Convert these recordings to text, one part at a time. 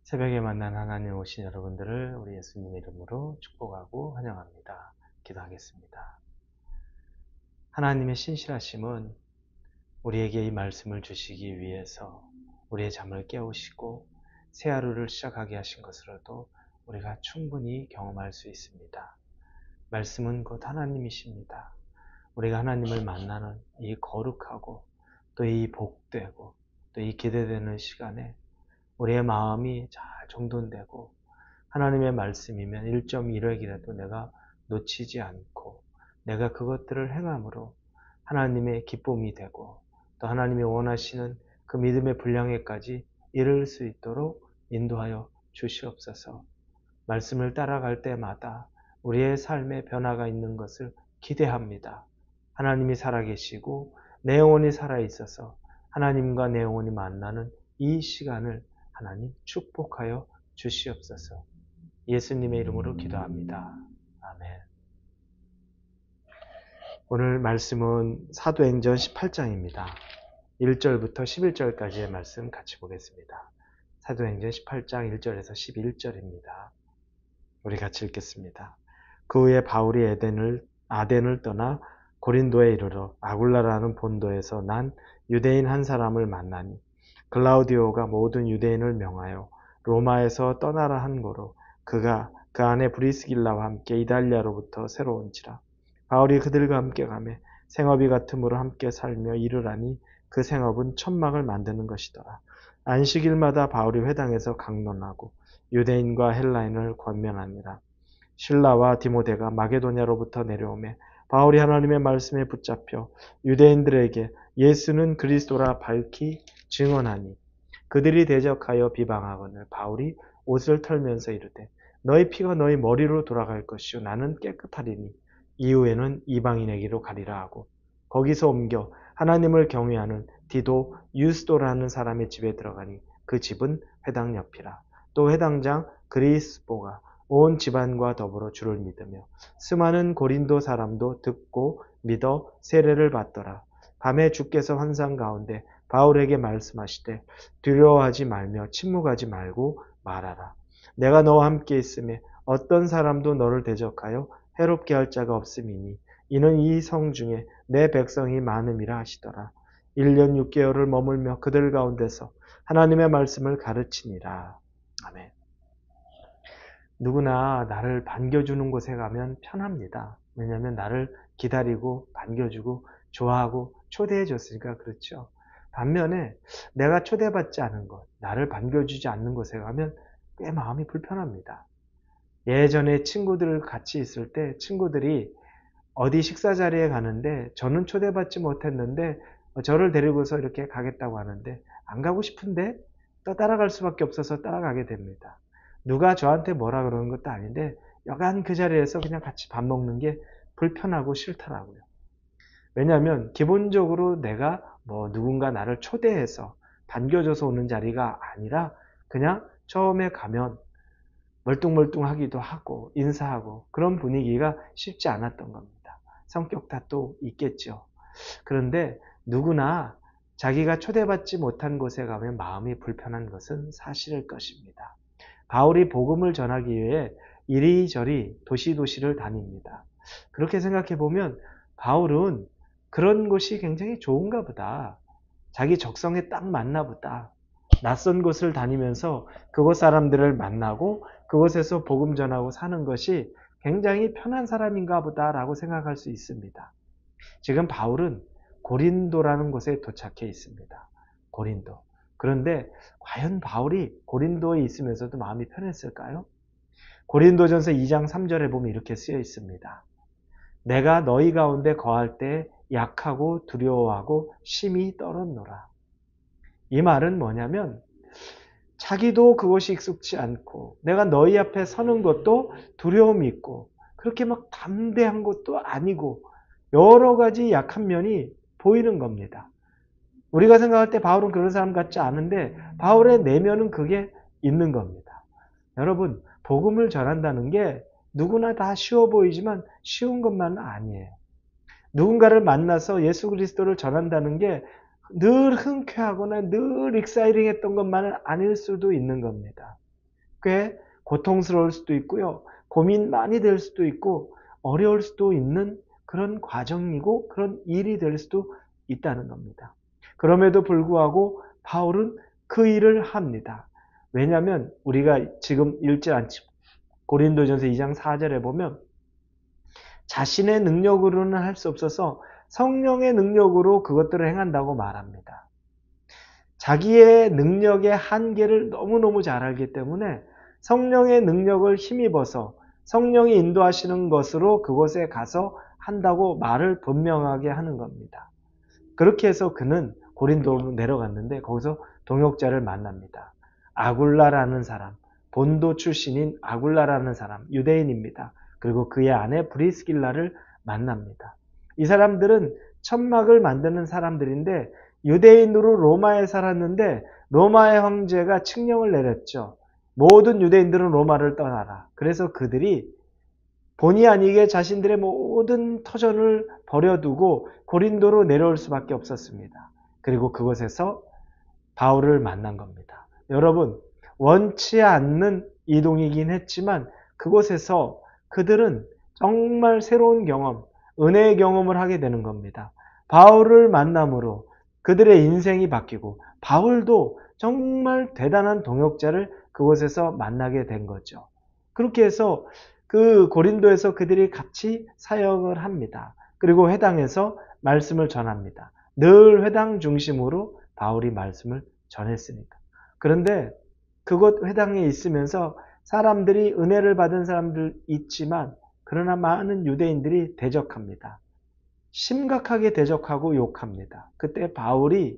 새벽에 만난 하나님 오신 여러분들을 우리 예수님 이름으로 축복하고 환영합니다. 기도하겠습니다. 하나님의 신실하심은 우리에게 이 말씀을 주시기 위해서 우리의 잠을 깨우시고 새 하루를 시작하게 하신 것으로도 우리가 충분히 경험할 수 있습니다. 말씀은 곧 하나님이십니다. 우리가 하나님을 만나는 이 거룩하고 또 이 복되고 또 이 기대되는 시간에 우리의 마음이 잘 정돈되고 하나님의 말씀이면 1.1획이라도 내가 놓치지 않고 내가 그것들을 행함으로 하나님의 기쁨이 되고 또 하나님이 원하시는 그 믿음의 분량에까지 이를 수 있도록 인도하여 주시옵소서. 말씀을 따라갈 때마다 우리의 삶에 변화가 있는 것을 기대합니다. 하나님이 살아계시고 내 영혼이 살아있어서 하나님과 내 영혼이 만나는 이 시간을 하나님 축복하여 주시옵소서. 예수님의 이름으로 기도합니다. 아멘. 오늘 말씀은 사도행전 18장입니다. 1절부터 11절까지의 말씀 같이 보겠습니다. 사도행전 18장 1절에서 11절입니다. 우리 같이 읽겠습니다. 그 후에 바울이 아덴을 떠나 고린도에 이르러 아굴라라는 본도에서 난 유대인 한 사람을 만나니 글라우디오가 모든 유대인을 명하여 로마에서 떠나라 한 고로 그가 그 안에 브리스길라와 함께 이달리아로부터 새로 온지라. 바울이 그들과 함께 가매 생업이 같음으로 함께 살며 이르라니 그 생업은 천막을 만드는 것이더라. 안식일마다 바울이 회당에서 강론하고 유대인과 헬라인을 권면하니라. 실라와 디모데가 마게도냐로부터 내려오매 바울이 하나님의 말씀에 붙잡혀 유대인들에게 예수는 그리스도라 밝히 증언하니 그들이 대적하여 비방하거늘 바울이 옷을 털면서 이르되 너희 피가 너희 머리로 돌아갈 것이요 나는 깨끗하리니 이후에는 이방인에게로 가리라 하고 거기서 옮겨 하나님을 경외하는 디도 유스도라는 사람의 집에 들어가니 그 집은 회당 옆이라. 또 회당장 그리스보가 온 집안과 더불어 주를 믿으며 수많은 고린도 사람도 듣고 믿어 세례를 받더라. 밤에 주께서 환상 가운데 바울에게 말씀하시되 두려워하지 말며 침묵하지 말고 말하라. 내가 너와 함께 있음에 어떤 사람도 너를 대적하여 해롭게 할 자가 없음이니 이는 이 성 중에 내 백성이 많음이라 하시더라. 1년 6개월을 머물며 그들 가운데서 하나님의 말씀을 가르치니라. 아멘. 누구나 나를 반겨주는 곳에 가면 편합니다. 왜냐하면 나를 기다리고 반겨주고 좋아하고 초대해줬으니까 그렇죠. 반면에 내가 초대받지 않은 곳, 나를 반겨주지 않는 곳에 가면 꽤 마음이 불편합니다. 예전에 친구들 같이 있을 때 친구들이 어디 식사 자리에 가는데 저는 초대받지 못했는데 저를 데리고서 이렇게 가겠다고 하는데 안 가고 싶은데 또 따라갈 수밖에 없어서 따라가게 됩니다. 누가 저한테 뭐라 그러는 것도 아닌데 여간 그 자리에서 그냥 같이 밥 먹는 게 불편하고 싫더라고요. 왜냐하면 기본적으로 내가 누군가 나를 초대해서 반겨줘서 오는 자리가 아니라 그냥 처음에 가면 멀뚱멀뚱하기도 하고 인사하고 그런 분위기가 쉽지 않았던 겁니다. 성격 탓도 있겠죠. 그런데 누구나 자기가 초대받지 못한 곳에 가면 마음이 불편한 것은 사실일 것입니다. 바울이 복음을 전하기 위해 이리저리 도시도시를 다닙니다. 그렇게 생각해 보면 바울은 그런 곳이 굉장히 좋은가 보다. 자기 적성에 딱 맞나 보다. 낯선 곳을 다니면서 그곳 사람들을 만나고 그곳에서 복음 전하고 사는 것이 굉장히 편한 사람인가 보다라고 생각할 수 있습니다. 지금 바울은 고린도라는 곳에 도착해 있습니다. 고린도. 그런데 과연 바울이 고린도에 있으면서도 마음이 편했을까요? 고린도전서 2장 3절에 보면 이렇게 쓰여 있습니다. 내가 너희 가운데 거할 때 약하고 두려워하고 심히 떨었노라. 이 말은 뭐냐면 자기도 그것이 익숙치 않고 내가 너희 앞에 서는 것도 두려움이 있고 그렇게 막 담대한 것도 아니고 여러 가지 약한 면이 보이는 겁니다. 우리가 생각할 때 바울은 그런 사람 같지 않은데 바울의 내면은 그게 있는 겁니다. 여러분, 복음을 전한다는 게 누구나 다 쉬워 보이지만 쉬운 것만은 아니에요. 누군가를 만나서 예수 그리스도를 전한다는 게 늘 흔쾌하거나 늘 익사이링했던 것만은 아닐 수도 있는 겁니다. 꽤 고통스러울 수도 있고요. 고민 많이 될 수도 있고 어려울 수도 있는 그런 과정이고 그런 일이 될 수도 있다는 겁니다. 그럼에도 불구하고 바울은 그 일을 합니다. 왜냐하면 우리가 지금 읽지 않지 고린도전서 2장 4절에 보면 자신의 능력으로는 할 수 없어서 성령의 능력으로 그것들을 행한다고 말합니다. 자기의 능력의 한계를 너무너무 잘 알기 때문에 성령의 능력을 힘입어서 성령이 인도하시는 것으로 그곳에 가서 한다고 말을 분명하게 하는 겁니다. 그렇게 해서 그는 고린도로 내려갔는데 거기서 동역자를 만납니다. 아굴라라는 사람, 본도 출신인 아굴라라는 사람, 유대인입니다. 그리고 그의 아내 브리스길라를 만납니다. 이 사람들은 천막을 만드는 사람들인데 유대인으로 로마에 살았는데 로마의 황제가 칙령을 내렸죠. 모든 유대인들은 로마를 떠나라. 그래서 그들이 본의 아니게 자신들의 모든 터전을 버려두고 고린도로 내려올 수밖에 없었습니다. 그리고 그곳에서 바울을 만난 겁니다. 여러분, 원치 않는 이동이긴 했지만 그곳에서 그들은 정말 새로운 경험, 은혜의 경험을 하게 되는 겁니다. 바울을 만남으로 그들의 인생이 바뀌고 바울도 정말 대단한 동역자를 그곳에서 만나게 된 거죠. 그렇게 해서 그 고린도에서 그들이 같이 사역을 합니다. 그리고 회당에서 말씀을 전합니다. 늘 회당 중심으로 바울이 말씀을 전했으니까. 그런데 그곳 회당에 있으면서 사람들이 은혜를 받은 사람들 있지만 그러나 많은 유대인들이 대적합니다. 심각하게 대적하고 욕합니다. 그때 바울이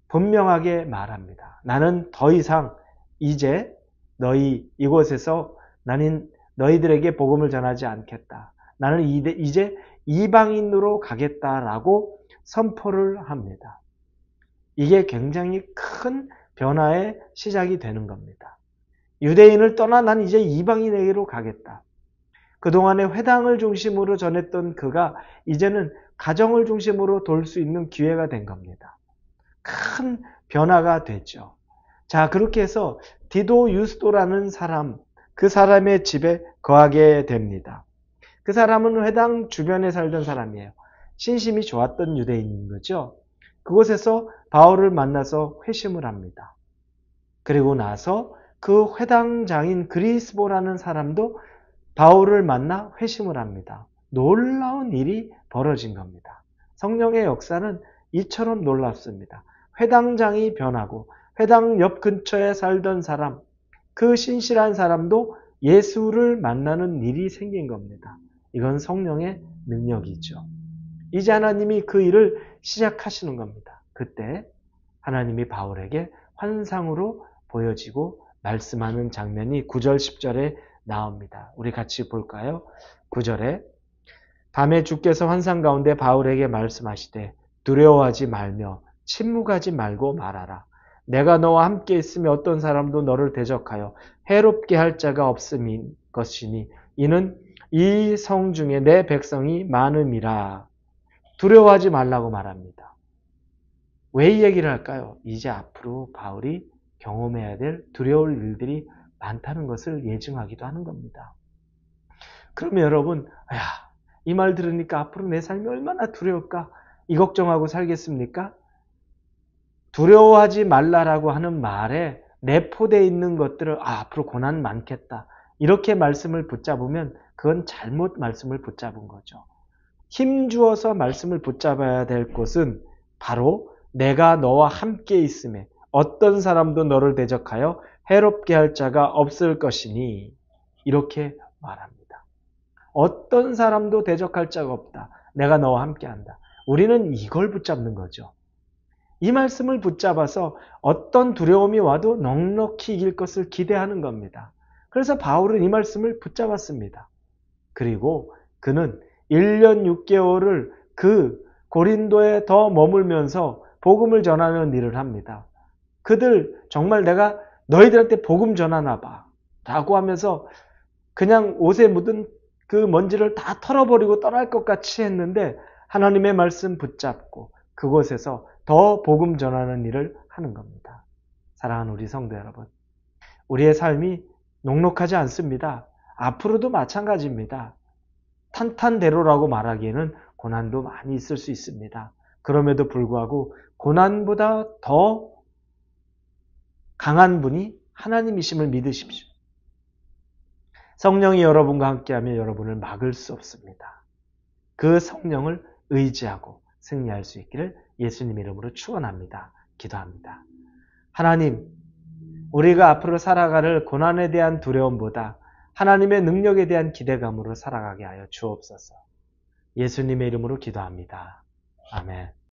분명하게 말합니다. 나는 더 이상 이제 너희 이곳에서 나는 너희들에게 복음을 전하지 않겠다. 나는 이제 이방인으로 가겠다라고 선포를 합니다. 이게 굉장히 큰 변화의 시작이 되는 겁니다. 유대인을 떠나 난 이제 이방인에게로 가겠다. 그동안에 회당을 중심으로 전했던 그가 이제는 가정을 중심으로 돌 수 있는 기회가 된 겁니다. 큰 변화가 됐죠. 자, 그렇게 해서 디도 유스도라는 사람, 그 사람의 집에 거하게 됩니다. 그 사람은 회당 주변에 살던 사람이에요. 신심이 좋았던 유대인인 거죠. 그곳에서 바울을 만나서 회심을 합니다. 그리고 나서 그 회당장인 그리스보라는 사람도 바울을 만나 회심을 합니다. 놀라운 일이 벌어진 겁니다. 성령의 역사는 이처럼 놀랍습니다. 회당장이 변하고 회당 옆 근처에 살던 사람, 그 신실한 사람도 예수를 만나는 일이 생긴 겁니다. 이건 성령의 능력이죠. 이제 하나님이 그 일을 시작하시는 겁니다. 그때 하나님이 바울에게 환상으로 보여지고 말씀하는 장면이 9절 10절에 나옵니다. 우리 같이 볼까요? 9절에 밤에 주께서 환상 가운데 바울에게 말씀하시되 두려워하지 말며 침묵하지 말고 말하라. 내가 너와 함께 있으며 어떤 사람도 너를 대적하여 해롭게 할 자가 없음인 것이니 이는 이 성 중에 내 백성이 많음이라. 두려워하지 말라고 말합니다. 왜 이 얘기를 할까요? 이제 앞으로 바울이 경험해야 될 두려울 일들이 많다는 것을 예증하기도 하는 겁니다. 그러면 여러분, 이 말 들으니까 앞으로 내 삶이 얼마나 두려울까? 이 걱정하고 살겠습니까? 두려워하지 말라라고 하는 말에 내포되어 있는 것들을 앞으로 고난 많겠다. 이렇게 말씀을 붙잡으면 그건 잘못 말씀을 붙잡은 거죠. 힘주어서 말씀을 붙잡아야 될 곳은 바로 내가 너와 함께 있음에 어떤 사람도 너를 대적하여 해롭게 할 자가 없을 것이니 이렇게 말합니다. 어떤 사람도 대적할 자가 없다. 내가 너와 함께 한다. 우리는 이걸 붙잡는 거죠. 이 말씀을 붙잡아서 어떤 두려움이 와도 넉넉히 이길 것을 기대하는 겁니다. 그래서 바울은 이 말씀을 붙잡았습니다. 그리고 그는 1년 6개월을 그 고린도에 더 머물면서 복음을 전하는 일을 합니다. 그들 정말 내가 너희들한테 복음 전하나 봐 라고 하면서 그냥 옷에 묻은 그 먼지를 다 털어버리고 떠날 것 같이 했는데 하나님의 말씀 붙잡고 그곳에서 더 복음 전하는 일을 하는 겁니다. 사랑하는 우리 성도 여러분, 우리의 삶이 녹록하지 않습니다. 앞으로도 마찬가지입니다. 탄탄대로라고 말하기에는 고난도 많이 있을 수 있습니다. 그럼에도 불구하고 고난보다 더 강한 분이 하나님이심을 믿으십시오. 성령이 여러분과 함께하며 여러분을 막을 수 없습니다. 그 성령을 의지하고 승리할 수 있기를 예수님 이름으로 축원합니다. 기도합니다. 하나님, 우리가 앞으로 살아갈 고난에 대한 두려움보다 하나님의 능력에 대한 기대감으로 살아가게 하여 주옵소서. 예수님의 이름으로 기도합니다. 아멘.